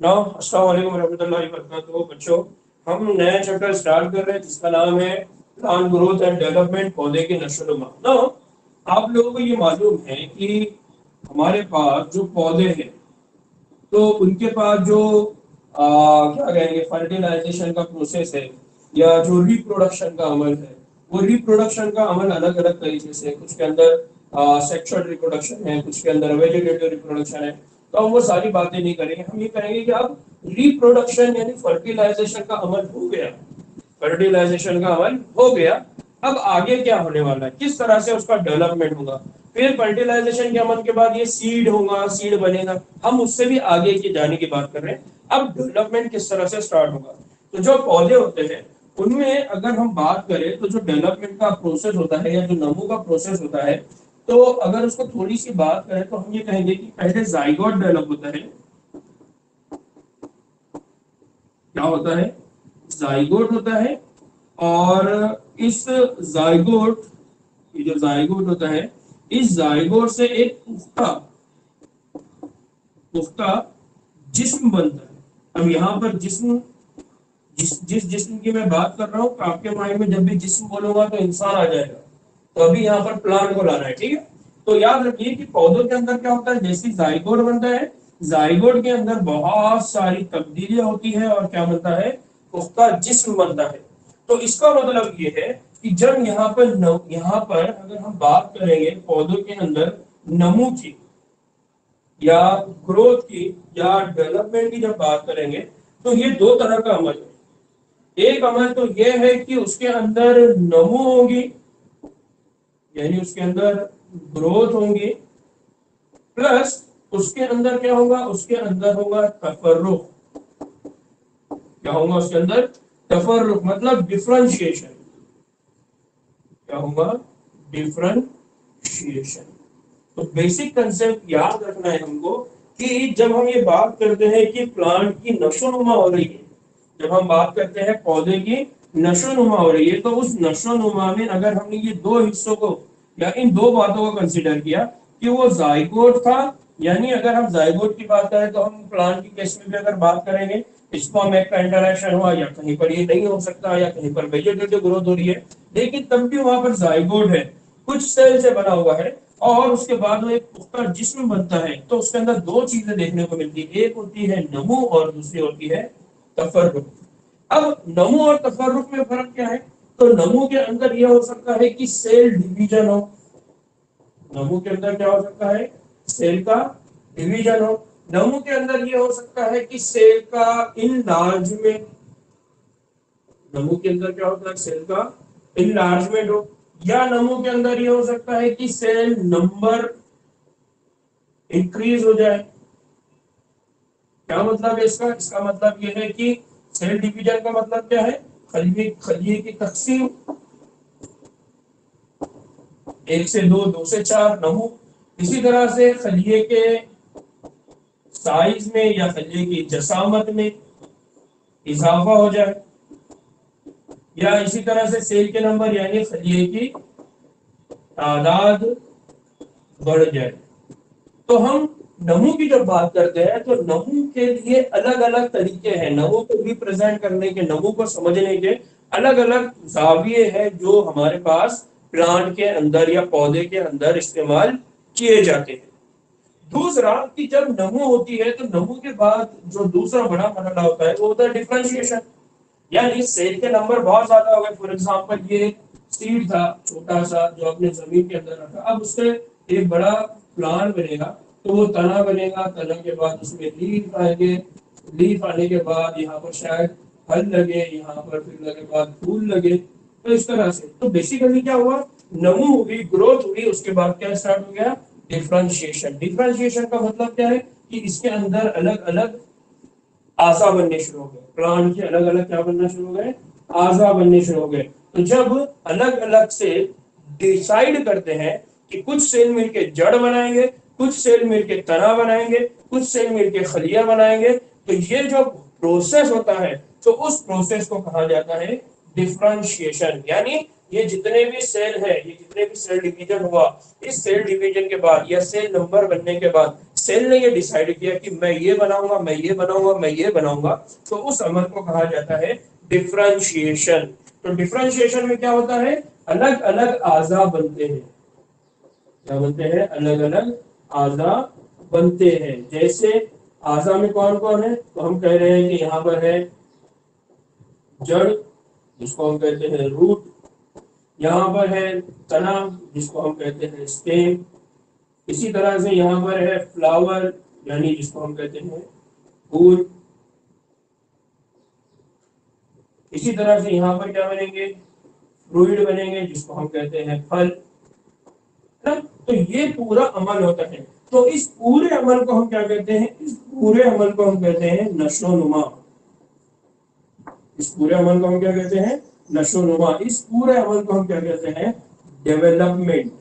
Now अस्सलाम वालेकुम रहमतुल्लाहि व बरकातहू। बच्चों, हम नया चैप्टर स्टार्ट कर रहे हैं जिसका नाम है प्लांट ग्रोथ एंड डेवलपमेंट, पौधे की नशोनुमा। नाउ आप लोगों को ये मालूम है कि हमारे पास जो पौधे हैं तो उनके पास जो क्या कहेंगे फर्टिलाइजेशन का प्रोसेस है या जो रिप्रोडक्शन का अमल है, वो रिप्रोडक्शन का अमल अलग अलग तरीके से है। कुछ के अंदर सेक्सुअल रिप्रोडक्शन है, कुछ के अंदर वेजिटेटिव रिप्रोडक्शन है। तो हम वो सारी बातें नहीं करेंगे, हम ये कहेंगे कि अब रिप्रोडक्शन यानी फर्टिलाइजेशन का अमल हो गया, फर्टिलाइजेशन का अमल हो गया। अब आगे क्या होने वाला है, किस तरह से उसका डेवलपमेंट होगा। फिर फर्टिलाइजेशन के अमल के बाद ये सीड होगा, सीड बनेगा, हम उससे भी आगे की जाने की बात कर रहे हैं। अब डेवलपमेंट किस तरह से स्टार्ट होगा। तो जो पौधे होते हैं उनमें अगर हम बात करें तो जो डेवलपमेंट का प्रोसेस होता है या जो नमो का प्रोसेस होता है, तो अगर उसको थोड़ी सी बात करें तो हम ये कहेंगे कि पहले जाइगोट डेवलप होता है। क्या होता है? जाइगोट होता है। और इस जाइगोट, ये जो जाइगोट होता है, इस जाइगोट से एक पुख्ता पुख्ता जिस्म बनता है। अब यहाँ पर जिस्म, जिस जिस्म की मैं बात कर रहा हूँ, आपके माइंड में जब भी जिस्म बोलूंगा तो इंसान आ जाएगा। तो अभी यहाँ पर प्लांट को लाना है, ठीक है। तो याद रखिए कि पौधों के अंदर क्या होता है, जैसे जाइगोट बनता है, जाइगोट के अंदर बहुत सारी तब्दीलियां होती है और क्या बनता है, उसका जिस्म बनता है। तो इसका मतलब ये है कि जब यहाँ पर अगर हम बात करेंगे पौधों के अंदर नमू की या ग्रोथ की या डेवलपमेंट की जब बात करेंगे, तो ये दो तरह का अमल है। एक अमल तो यह है कि उसके अंदर नमो होगी, यानी उसके अंदर ग्रोथ होंगी, प्लस उसके अंदर क्या होगा, उसके अंदर होगा तफर्रुख। क्या होगा उसके अंदर? तफर्रुख मतलब डिफरेंशिएशन। क्या होगा? डिफरेंशिएशन। तो बेसिक कंसेप्ट याद रखना है हमको कि जब हम ये बात करते हैं कि प्लांट की नशोनुमा हो रही है, जब हम बात करते हैं पौधे की नशोनुमा हो रही है, तो उस नशोनुमा में अगर हमने ये दो हिस्सों को या इन दो बातों को कंसिडर किया कि वो जाइगोट था, यानी अगर हम जाइगोट की बात करें तो हम प्लांट की केस में भी अगर बात करेंगे, स्पर्म एग का इंटरेक्शन हुआ या कहीं पर ये नहीं हो सकता या कहीं पर वेजिटेटिव ग्रोथ हो रही है, लेकिन तब भी वहां पर जाइगोट है, कुछ सेल से बना हुआ है, और उसके बाद वो एक पुख्ता जिस्म बनता है। तो उसके अंदर दो चीजें देखने को मिलती है, एक होती है नमो और दूसरी होती है तफर्रुख। अब नमो और तफर्रुख में फर्क क्या है? तो नमो के अंदर यह हो सकता है कि सेल डिवीजन हो। नमो के अंदर क्या हो सकता है? सेल का डिवीजन हो। नमो के अंदर यह हो सकता है कि सेल का इनलार्जमेंट। नमो के अंदर क्या होता है? सेल का इनलार्जमेंट हो। या नमो के अंदर यह हो सकता है कि सेल नंबर इंक्रीज हो जाए। क्या मतलब है इसका? इसका मतलब यह है कि सेल डिवीजन का मतलब क्या है? खलिए खलिए की तकसीम, एक से दो, दो से चार नमू। इसी तरह से खलिए के साइज में या खलिए की जसामत में इजाफा हो जाए, या इसी तरह से सेल के नंबर यानी खलिए की तादाद बढ़ जाए। तो हम नमू की जब बात करते हैं तो नमू के लिए अलग अलग तरीके हैं, नमू को रिप्रेजेंट करने के, नमू को समझने के अलग अलग जाविये हैं जो हमारे पास प्लांट के अंदर या पौधे के अंदर इस्तेमाल किए जाते हैं। दूसरा कि जब नमू होती है तो नमू के बाद जो दूसरा बड़ा मरहला होता है वो होता है डिफरेंशिएशन। यानी सेल के नंबर बहुत ज्यादा हो गए, फॉर एग्जांपल ये सीड था छोटा सा जो अपने जमीन के अंदर रखा, अब उससे एक बड़ा प्लांट बनेगा। तो वो तना बनेगा, तना के बाद उसमें लीफ आएंगे, लीफ आने के बाद यहाँ पर शायद फल लगे, यहाँ पर फिर लगे बाद फूल लगे। तो इस तरह से तो बेसिकली क्या हुआ, नमू हुई, ग्रोथ हुई, उसके बाद क्या स्टार्ट हो गया? डिफरेंशिएशन। डिफरेंशिएशन का मतलब क्या है कि इसके अंदर अलग अलग आजा बनने शुरू हो गए, प्लांट के अलग अलग क्या बनना शुरू हो गए? आजा बनने शुरू हो गए। तो जब अलग अलग से डिसाइड करते हैं कि कुछ सेल मिलके जड़ बनाएंगे, कुछ सेल मिलके तना बनाएंगे, कुछ सेल मिलके खलिया बनाएंगे, तो ये जो प्रोसेस होता है, तो उस प्रोसेस को कहा जाता है डिफरेंशिएशन। यानी ये जितने भी सेल है, ये जितने भी सेल डिवीजन हुआ, इस सेल डिवीजन के बाद या सेल नंबर बनने के बाद सेल ने ये डिसाइड किया कि मैं ये बनाऊंगा, मैं ये बनाऊंगा, मैं ये बनाऊंगा, तो उस अमल को कहा जाता है डिफरेंशिएशन। तो डिफरेंशिएशन में क्या होता है, अलग अलग आजा बनते हैं। क्या बनते हैं, अलग अलग आजा बनते हैं। जैसे आजा में कौन कौन है, तो हम कह रहे हैं कि यहाँ पर है जड़, जिसको हम कहते हैं रूट, यहाँ पर है तना, जिसको हम कहते हैं स्टेम, इसी तरह से यहाँ पर है फ्लावर, यानी जिसको हम कहते हैं फूल, इसी तरह से यहाँ पर क्या बनेंगे, फ्रूइड बनेंगे, जिसको हम कहते हैं फल, है ना। तो ये पूरा अमल होता है। तो इस पूरे अमल को हम क्या कहते हैं, इस पूरे अमल को हम कहते हैं नशोनुमा। इस पूरे अमल को हम क्या कहते हैं, नशोनुमा। इस पूरे अमल को हम क्या कहते हैं, डेवलपमेंट।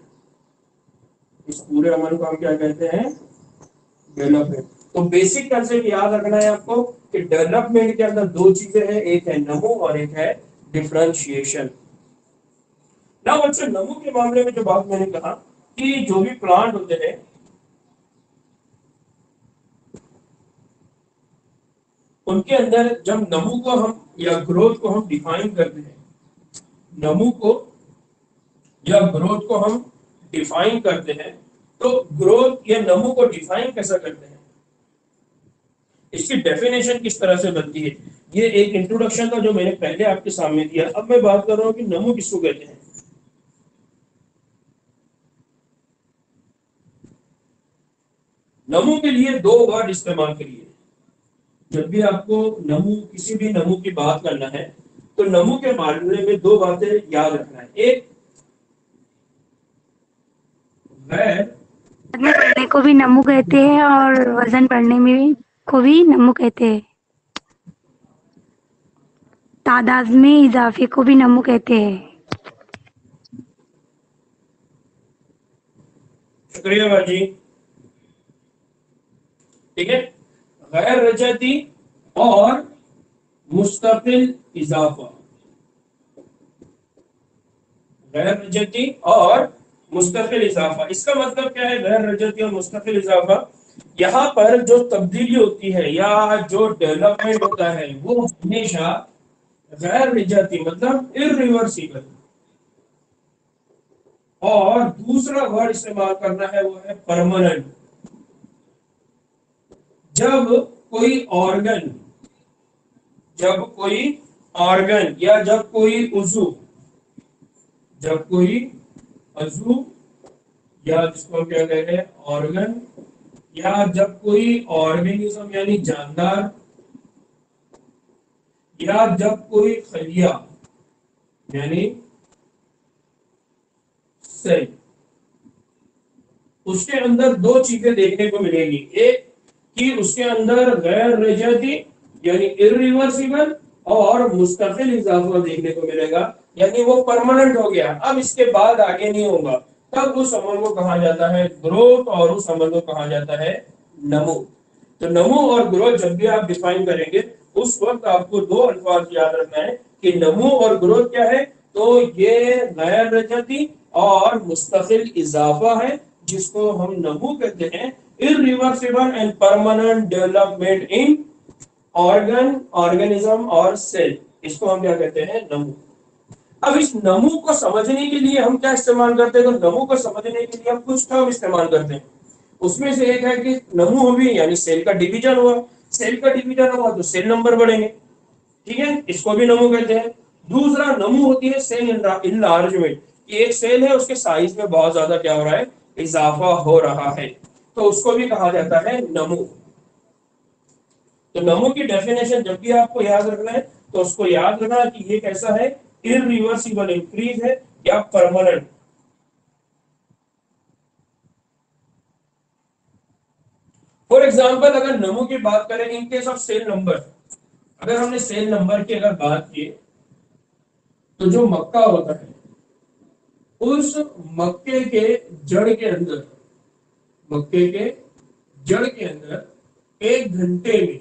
इस पूरे अमल को हम क्या कहते हैं, डेवलपमेंट। तो बेसिक कंसेप्ट याद रखना है आपको कि डेवलपमेंट के अंदर दो चीजें हैं, एक है नमो और एक है डिफरेंशिएशन। ना बच्चों, नमो के मामले में जो बात मैंने कहा कि जो भी प्लांट होते हैं उनके अंदर जब नमो को हम या ग्रोथ को हम डिफाइन करते हैं, नमो को या ग्रोथ को हम डिफाइन करते हैं, तो ग्रोथ या नमो को डिफाइन कैसा करते हैं, इसकी डेफिनेशन किस तरह से बनती है, ये एक इंट्रोडक्शन था जो मैंने पहले आपके सामने दिया। अब मैं बात कर रहा हूं कि नमो किसको कहते हैं। नमो के लिए दो वर्ड इस्तेमाल करिए। जब भी आपको नमो, किसी भी नमो की बात करना है, तो नमो के मामले में दो बातें याद रखना है। एक, वैर, में बढ़ने को भी नमू कहते हैं और वजन बढ़ने में भी को भी नमू कहते हैं। तादाद में इजाफे को भी नमू कहते हैं। शुक्रिया बाजी। ठीक है, गैर रजती और मुस्तकिल इजाफा, गैर रजती और मुस्तकिल इजाफा, इसका मतलब क्या है, गैर रजती और मुस्तकिल इजाफा। यहाँ पर जो तब्दीली होती है या जो डेवलपमेंट होता है वो हमेशा गैर रजती मतलब इरिवर्सिबल, और दूसरा वर्ड इस्तेमाल करना है वो है परमानेंट। जब कोई ऑर्गन, जब कोई ऑर्गन या जब कोई उजू, जब कोई अजू या जिसको हम क्या कह रहे हैं ऑर्गन, या जब कोई ऑर्गेनिज्म यानी जानदार, या जब कोई खलिया यानी सेल, उसके अंदर दो चीजें देखने को मिलेगी। एक कि उसके अंदर गैर रजती यानी इरिवर्सिबल और मुस्तकिल इजाफा देखने को मिलेगा, यानी वो परमानेंट हो गया, अब इसके बाद आगे नहीं होगा। तब उस अमल को कहा जाता है ग्रोथ और उस अमल को कहा जाता है नमो। तो नमो और ग्रोथ जब भी आप डिफाइन करेंगे उस वक्त आपको दो अल्फाज याद रखना है कि नमो और ग्रोथ क्या है, तो ये गैर रजती और मुस्तकिल इजाफा है, जिसको हम नमो कहते हैं। Irreversible and permanent development in organ, organism और सेल, इसको हम क्या कहते हैं, नमो। अब इस नमो को समझने के लिए हम क्या इस्तेमाल करते हैं, तो नमो को समझने के लिए हम कुछ टर्म इस्तेमाल करते हैं। उसमें से एक है कि नमो हुई यानी सेल का डिवीजन हुआ, सेल का डिवीजन हुआ तो सेल नंबर बढ़ेंगे, ठीक है, इसको भी नमो कहते हैं। दूसरा नमो होती है सेल इनलार्जमेंट, कि एक सेल है उसके साइज में बहुत ज्यादा क्या हो रहा है, इजाफा हो रहा है, तो उसको भी कहा जाता है नमो। तो नमो की डेफिनेशन जब भी आपको याद रखना है तो उसको याद रखना कि ये कैसा है, इरिवर्सिबल इंक्रीज है या परमानेंट। फॉर एग्जाम्पल अगर नमो की बात करें in case of cell number, अगर हमने सेल नंबर की अगर बात की, तो जो मक्का होता है उस मक्के के जड़ के अंदर, मक्के के जड़ के अंदर एक घंटे में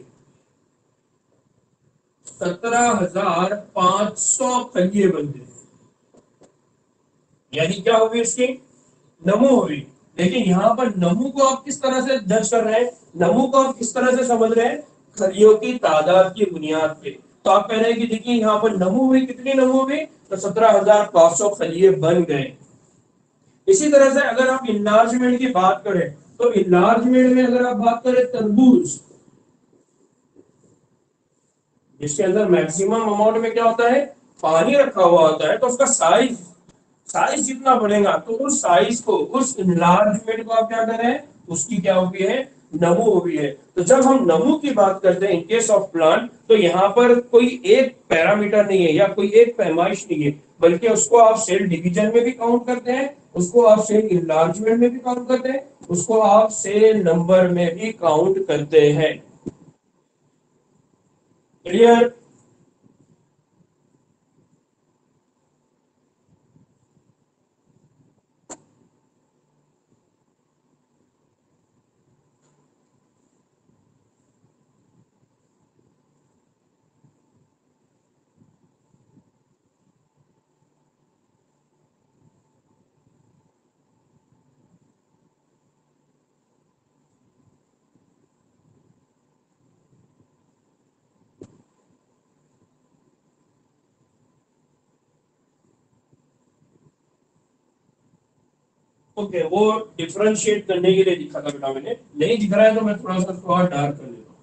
17,500 फलिए बनते हैं। यानी क्या होगी उसकी, नमो होगी। लेकिन यहाँ पर नमो को आप किस तरह से जज कर रहे हैं, नमो को आप किस तरह से समझ रहे हैं, खलियों की तादाद की बुनियाद पे। तो आप कह रहे हैं कि देखिए यहाँ पर नमो हुई, कितनी नमो हुई, तो 17,500 खलिए बन गए। इसी तरह से अगर आप इनलार्जमेंट की बात करें, तो इनलार्जमेंट में अगर आप बात करें तरबूज, जिसके अंदर मैक्सिमम अमाउंट में क्या होता है, पानी रखा हुआ होता है, तो उसका साइज साइज जितना बढ़ेगा तो उस साइज को, उस इनलार्जमेंट को आप क्या कर रहे हैं, उसकी क्या हो गई है, नमो हो गई है। तो जब हम नमो की बात करते हैं इन केस ऑफ प्लांट, तो यहाँ पर कोई एक पैरामीटर नहीं है या कोई एक पैमाइश नहीं है, बल्कि उसको आप सेल डिवीजन में भी काउंट करते हैं, उसको आप सेल इनलार्जमेंट में भी काउंट करते हैं, उसको आप सेल नंबर में भी काउंट करते हैं। क्लियर? ओके, वो डिफरेंशिएट करने के लिए लिखा था बेटा मैंने, नहीं दिख रहा है तो मैं थोड़ा सा उसको और डार्क कर लेता हूँ।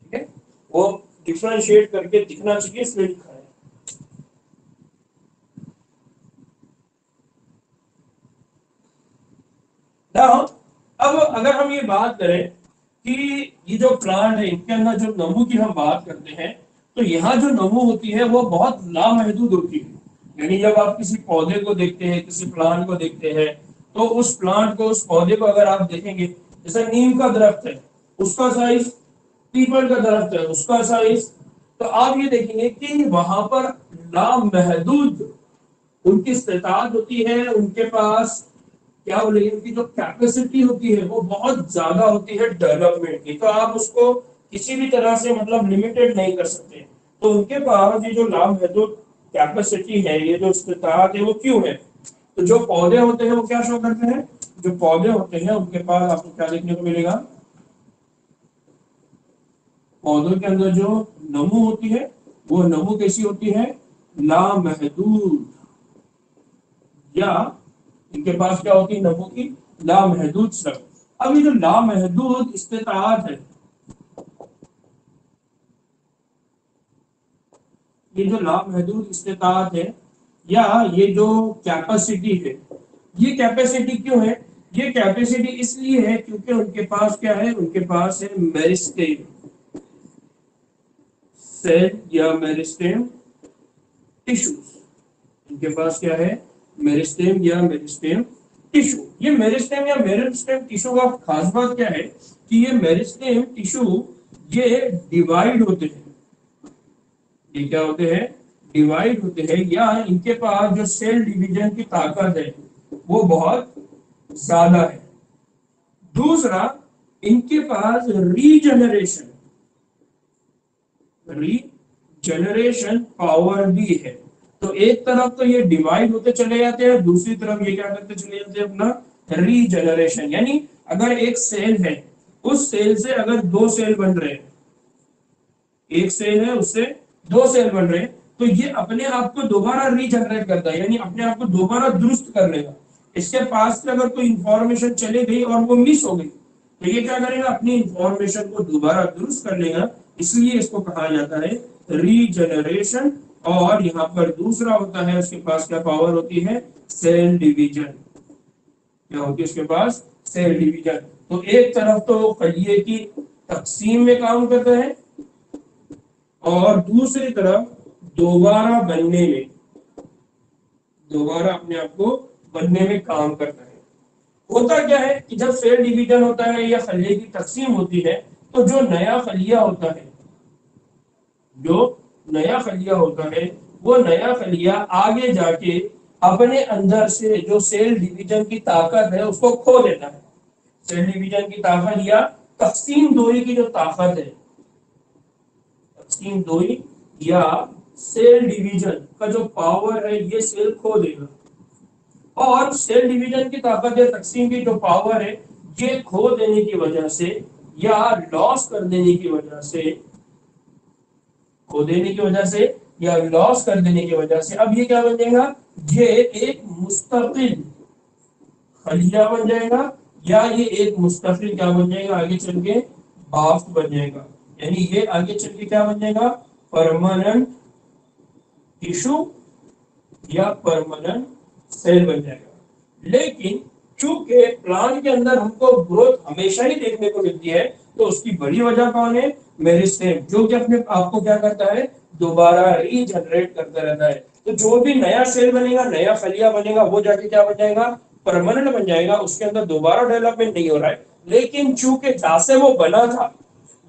ठीक है, वो डिफरेंशिएट करके दिखना चाहिए, इसलिए लिखा है। Now, अब अगर हम ये बात करें कि ये जो प्लांट है इनके अंदर जो नमू की हम बात करते हैं, तो यहाँ जो नमू होती है वो बहुत लामहदूद होती है। यानी जब आप किसी पौधे को देखते हैं, किसी प्लांट को देखते हैं, तो उस प्लांट को, उस पौधे को अगर आप देखेंगे, जैसे नीम का दरख्त है, उसका साइज, पीपल का दरख्त है उसका साइज, तो आप ये देखेंगे कि वहां पर लामहदूद उनकी इस्तेताद होती है, उनके पास क्या बोलेंगे, उनकी जो कैपेसिटी होती है वो बहुत ज्यादा होती है डेवलपमेंट की, तो आप उसको किसी भी तरह से मतलब लिमिटेड नहीं कर सकते। तो उनके पास ये जो लाभ है, जो कैपेसिटी है, ये जो इस्तेताद है, वो क्यों है? तो जो पौधे होते हैं वो क्या शो करते हैं, जो पौधे होते हैं उनके पास आपको क्या देखने को मिलेगा, पौधों के अंदर जो नमू होती है, वो नमू कैसी होती है, लामहदूद, या इनके पास क्या होती है, नमो की लामहदूद शक्ति। अब ये जो लामहदूद इस्तेताअत है, ये जो लामहदूद इस्तेताअत है, या ये जो कैपेसिटी है, ये कैपेसिटी क्यों है, ये कैपेसिटी इसलिए है क्योंकि उनके पास क्या है, उनके पास है मेरिस्टेम सेल या मेरिस्टेम टिश्यूज। इनके पास क्या है, मेरिस्टेम या मेरिस्टेम टिश्यू। ये मेरिस्टेम या मेरिस्टेम टिश्यू का खास बात क्या है कि ये मेरिस्टेम टिश्यू ये डिवाइड होते हैं, ये क्या होते हैं, डिवाइड होते हैं, या इनके पास जो सेल डिवीजन की ताकत है वो बहुत ज्यादा है। दूसरा, इनके पास रीजनरेशन पावर भी है। तो एक तरफ तो ये डिवाइड होते चले जाते हैं, दूसरी तरफ ये क्या करते चले जाते हैं, अपना रीजनरेशन। यानी अगर एक सेल है, उस सेल से अगर दो सेल बन रहे हैं, एक सेल है उससे दो सेल बन रहे हैं, तो ये अपने आप को दोबारा रीजनरेट करता है, यानी अपने आप को दोबारा दुरुस्त कर लेगा। इसके पास से अगर कोई इंफॉर्मेशन चली गई और वो मिस हो गई, तो ये क्या करेगा, अपनी इंफॉर्मेशन को दोबारा दुरुस्त कर लेगा। इसलिए इसको कहा जाता है रीजनरेशन। और यहाँ पर दूसरा होता है, उसके पास क्या पावर होती है, सेल डिवीजन। क्या होती है उसके पास, सेल डिवीजन। तो एक तरफ तो खलिए की तकसीम में काम करता है, और दूसरी तरफ दोबारा बनने में, दोबारा अपने आप को बनने में काम करता है। होता क्या है कि जब सेल डिवीजन होता है या खलिए की तकसीम होती है, तो जो नया खलिया होता है, जो नया खलिया होता है, वो नया खलिया आगे जाके अपने अंदर से जो सेल डिवीजन की ताकत है उसको खो देता है। सेल डिवीजन की ताकत या तकसीम दोई की जो ताकत है, तकसीम दोई या सेल डिवीजन का जो पावर है, ये सेल खो देगा। और सेल डिवीजन की ताकत या तकसीम की जो पावर है, ये खो देने की वजह से या लॉस कर देने की वजह से, खो देने की वजह से या लॉस कर देने की वजह से, अब ये क्या बन जाएगा, ये एक मुस्तकिल खलिया बन जाएगा, या ये एक मुस्तकिल क्या बन जाएगा आगे चल के, बाफ्ट बन जाएगा। यानी ये आगे चल के क्या बन जाएगा, परमानेंट टिश्यू या परमानेंट सेल बन जाएगा। लेकिन चूंकि प्लांट के अंदर हमको ग्रोथ हमेशा ही देखने को मिलती है, तो उसकी बड़ी वजह कौन है, मेरिस्टेम, जो कि अपने आप को क्या करता है, दोबारा रीजनरेट करता रहता है। तो जो भी नया सेल बनेगा, नया फलिया बनेगा, वो जाके क्या बन जाएगा, परमानेंट बन जाएगा, उसके अंदर दोबारा डेवलपमेंट नहीं हो रहा है। लेकिन चूंकि जहां से वो बना था,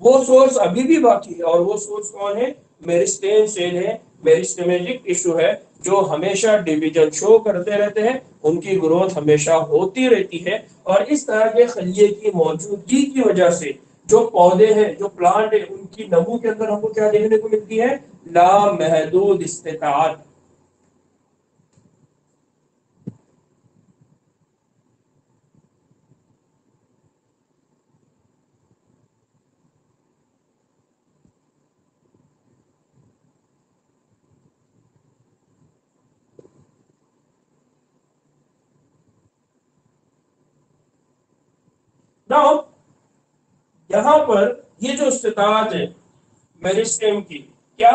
वो सोर्स अभी भी बाकी है, और वो सोर्स कौन है, मेरिस्टेम सेल है, मेरिस्टेमेटिक टिश्यू है, जो हमेशा डिवीजन शो करते रहते हैं, उनकी ग्रोथ हमेशा होती रहती है। और इस तरह के खलिए की मौजूदगी की वजह से जो पौधे हैं, जो प्लांट है, उनकी नमू के अंदर हमको क्या देखने को मिलती है, लामहदूद इस्तेताअत। नाउ यहाँ पर ये जो इस्तेताअत है मेरिस्टेम की, क्या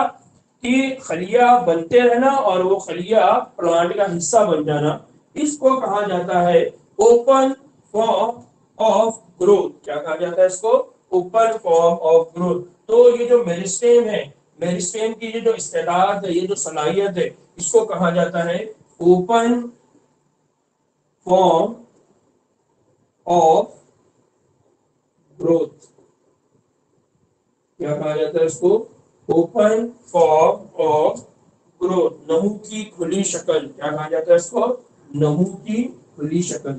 कि खलिया बनते रहना और वो खलिया प्लांट का हिस्सा बन जाना, इसको कहा जाता है ओपन फॉर्म ऑफ ग्रोथ। क्या कहा जाता है इसको, ओपन फॉर्म ऑफ ग्रोथ। तो ये जो मेरिस्टेम है, मेरिस्टेम की ये जो इस्तेताअत है, ये जो सलाहियत है, इसको कहा जाता है ओपन फॉर्म ऑफ ग्रोथ। क्या कहा जाता है इसको, ओपन फॉर्म ऑफ ग्रोथ, नमू की खुली शक्ल। क्या कहा जाता है इसको, नमू की खुली शक्ल।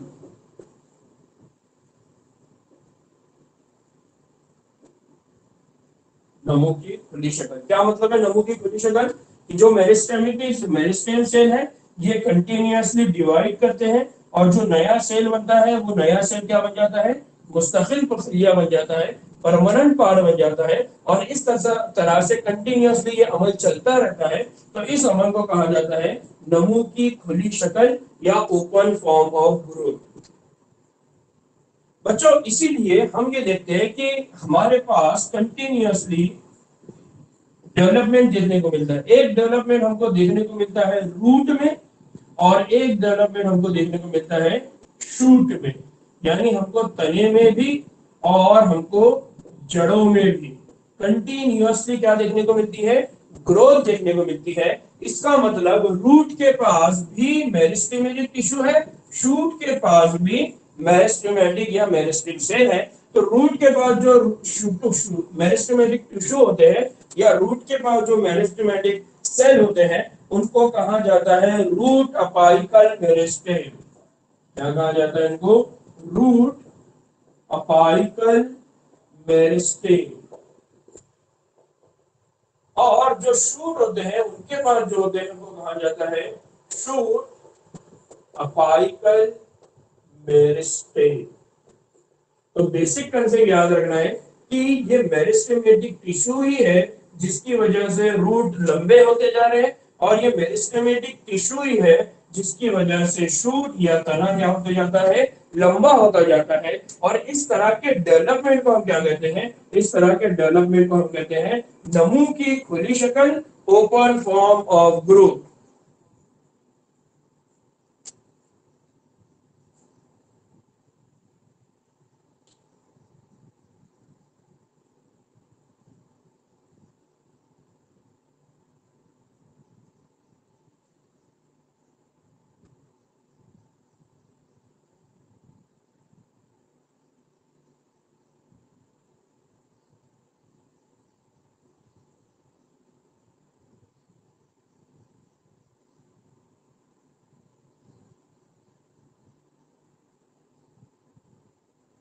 नमू की खुली शक्ल क्या मतलब है, नमू की खुली शक्ल, कि जो मेरिस्टेमिक मेरिस्टेम सेल है, ये कंटिन्यूअसली डिवाइड करते हैं, और जो नया सेल बनता है, वो नया सेल क्या बन जाता है, मुस्तकिल प्रक्रिया बन जाता है, परमानेंट पार्ट बन जाता है। और इस तरह से कंटिन्यूअसली ये अमल चलता रहता है। तो इस अमल को कहा जाता है नमू की खुली शक्ल या ओपन फॉर्म ऑफ ग्रोथ। बच्चों, इसीलिए हम ये देखते हैं कि हमारे पास कंटिन्यूअसली डेवलपमेंट देखने को मिलता है। एक डेवलपमेंट हमको देखने को मिलता है रूट में, और एक डेवलपमेंट हमको देखने को मिलता है शूट में। यानी हमको तने में भी और हमको जड़ों में भी कंटिन्यूअसली क्या देखने को मिलती है, ग्रोथ देखने को मिलती है। इसका मतलब रूट के पास भी मेरिस्टेमेटिक टिश्यू है, शूट के पास भी मेरिस्टेमेटिक या मेरिस्टिक सेल है। तो रूट के पास जो मेरिस्टेमेटिक टिश्यू होते हैं, या रूट के पास जो मेरिस्टेमेटिक सेल होते हैं, उनको कहा जाता है रूट अपाइकल मेरिस्टेम। क्या कहा जाता है इनको, रूट अपाइकल मेरिस्टेम। और जो शूट होते हैं, उनके पास जो होते हैं, उनको कहा जाता है शूट अपाइकल मेरिस्टेम। तो बेसिक कंसेप्ट याद रखना है कि ये मेरिस्टेमेटिक टिश्यू ही है, जिसकी वजह से रूट लंबे होते जा रहे हैं, और ये मेरिस्टेमेटिक टिश्यू ही है, जिसकी वजह से शूट या तना क्या होता जाता है, लंबा होता जाता है। और इस तरह के डेवलपमेंट को हम क्या कहते हैं, इस तरह के डेवलपमेंट को हम कहते हैं नमू की खुली शक्ल, ओपन फॉर्म ऑफ ग्रोथ।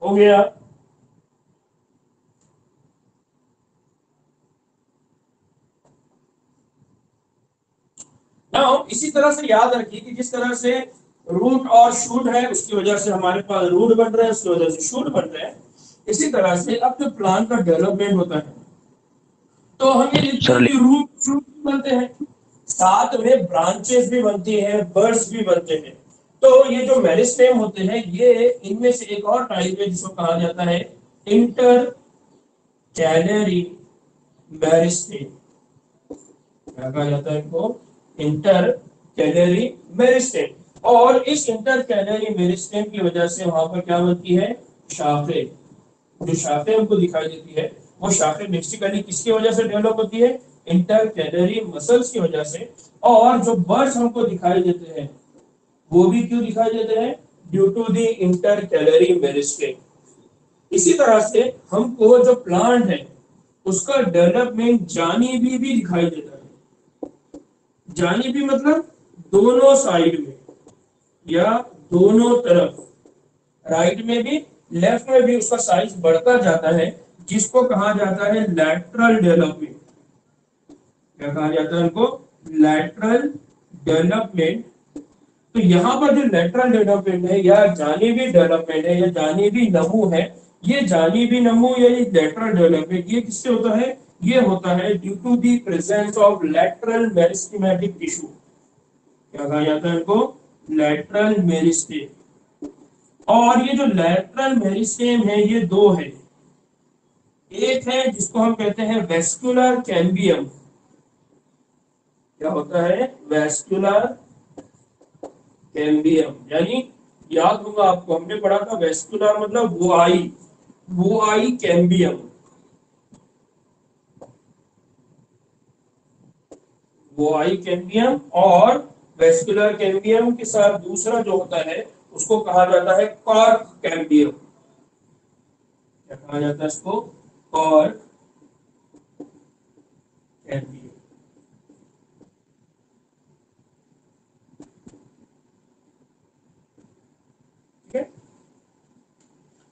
हो गया। नाउ इसी तरह से याद रखिए कि जिस तरह से रूट और शूट है उसकी वजह से हमारे पास रूट बन रहे हैं, उसकी वजह से शूट बन रहे हैं। इसी तरह से अब जो प्लांट का डेवलपमेंट होता है तो हम ये लिखते हैं सर कि रूट शूट भी बनते हैं, साथ में ब्रांचेस भी बनती हैं, बर्ड्स भी बनते हैं। तो ये जो मेरिस्टेम होते हैं ये इनमें से एक और टाइप है जिसको कहा जाता है इंटर कैलरी मेरिस्टेम। क्या कहा जाता है इनको? Inter calorie meristem. और इस इंटर कैलरी मेरिस्टेम की वजह से वहां पर क्या बनती है? शाखें। जो शाखें हमको दिखाई देती है वो शाखें बेसिकली किसकी वजह से डेवलप होती है? इंटर कैलरी मसल्स की वजह से। और जो बर्ड्स हमको दिखाई देते हैं वो भी क्यों दिखाई देते हैं? Due to the intercalary meristem. इसी तरह से हमको जो प्लांट है उसका डेवलपमेंट जानिबी भी दिखाई देता है। जानिबी मतलब दोनों साइड में या दोनों तरफ, राइट में भी लेफ्ट में भी उसका साइज बढ़ता जाता है, जिसको कहा जाता है लैटरल डेवलपमेंट। क्या कहा जाता है उनको? Lateral development. तो यहाँ पर जो लेटरल डेवलपमेंट है या जानिबी डेवलपमेंट है या जानिबी नमू है, ये जानिबी नमू या ये लेटरल डेवलपमेंट ये किससे होता है? ये होता है due to the presence of lateral meristematic tissue. क्या कहा जाता है इनको? Lateral meristem. और ये जो लेटरल मेरिस्टेम है ये दो है। एक है जिसको हम कहते हैं वेस्कुलर कैम्बियम। क्या होता है? Vascular cambium. यानी याद होगा आपको, हमने पढ़ा था वेस्कुलर मतलब वो आई कैम्बियम। वो आई कैम्बियम और वेस्कुलर कैम्बियम के साथ दूसरा जो होता है उसको कहा जाता है कॉर्क कैम्बियम। क्या कहा जाता है इसको? Cork cambium. ठीक है।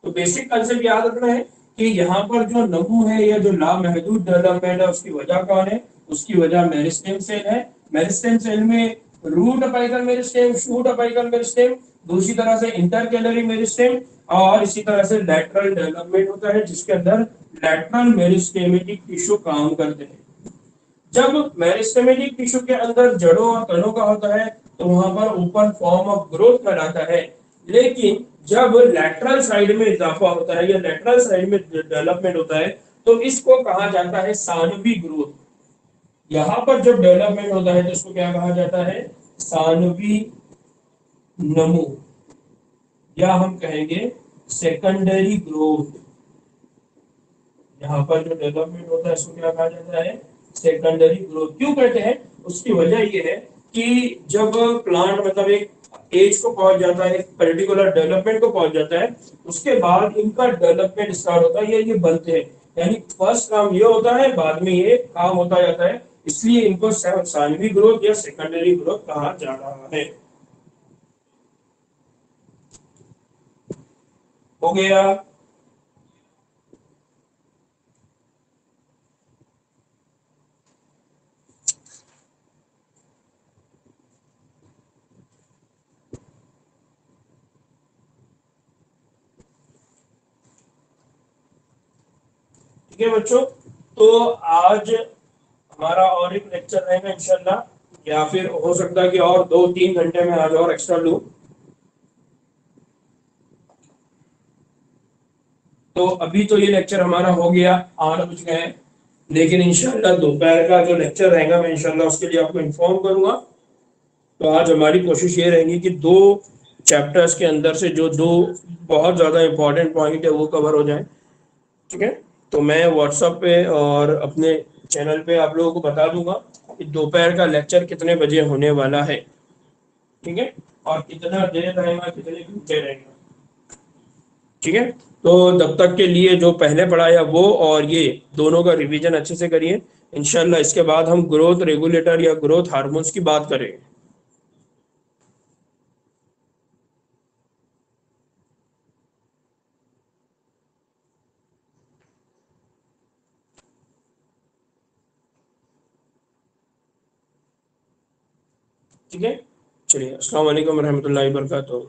तो बेसिक कंसेप्ट याद रखना है कि यहाँ पर जो नमू है या जो लामहदूद डेवलपमेंट है उसकी वजह कौन है? उसकी वजह मेरिस्टेम सेल है। मेरिस्टेम सेल में root apical meristem, shoot apical meristem, दूसरी तरह से इंटरकैलरी मेरिस्टेम और इसी तरह से लैटरल डेवलपमेंट होता है जिसके अंदर लैटरल मेरिस्टेमेटिक टिश्यू काम करते हैं। जब मेरिस्टेमेटिक टिश्यू के अंदर जड़ों और तनों का होता है तो वहां पर ओपन फॉर्म ऑफ ग्रोथ कहलाता है। लेकिन जब लैटरल साइड में इजाफा होता है या लैटरल साइड में डेवलपमेंट होता है तो इसको कहा जाता है सानवी ग्रोथ। यहाँ पर जब डेवलपमेंट होता है तो इसको क्या कहा जाता है? सानवी नमो, या हम कहेंगे सेकेंडरी ग्रोथ। यहाँ पर जो डेवलपमेंट होता है इसको क्या कहा जाता है? Secondary growth. क्यों कहते हैं? उसकी वजह ये है कि जब प्लांट मतलब एक एज को पहुंच जाता है, एक पर्टिकुलर डेवलपमेंट को पहुंच जाता है, उसके बाद इनका डेवलपमेंट स्टार्ट होता है या ये बनते हैं। यानी फर्स्ट काम ये होता है, बाद में ये काम होता जाता है, इसलिए इनको सानवी ग्रोथ या सेकेंडरी ग्रोथ कहा जा रहा है। हो गया? ठीक है बच्चों, तो आज हमारा और एक लेक्चर रहेगा इंशाल्लाह, या फिर हो सकता है कि और 2-3 घंटे में आज और एक्स्ट्रा लूं। तो अभी तो ये लेक्चर हमारा हो गया, 8 बज गए हैं। लेकिन इंशाल्लाह दोपहर का जो लेक्चर रहेगा मैं इंशाल्लाह उसके लिए आपको इन्फॉर्म करूंगा। तो आज हमारी कोशिश ये रहेगी कि 2 चैप्टर्स के अंदर से जो 2 बहुत ज़्यादा इंपॉर्टेंट पॉइंट है वो कवर हो जाए। ठीक है। तो मैं व्हाट्सएप पे और अपने चैनल पे आप लोगों को बता दूंगा कि दोपहर का लेक्चर कितने बजे होने वाला है। ठीक है। और कितना देर रहेगा, कितने घंटे रहेगा। ठीक है। तो तब तक के लिए जो पहले पढ़ाया वो और ये दोनों का रिवीजन अच्छे से करिए। इंशाल्लाह इसके बाद हम ग्रोथ रेगुलेटर या ग्रोथ हार्मोन्स की बात करेंगे। ठीक है, चलिए, अस्सलाम वालेकुम रहमतुल्लाहि व बरकातुहू।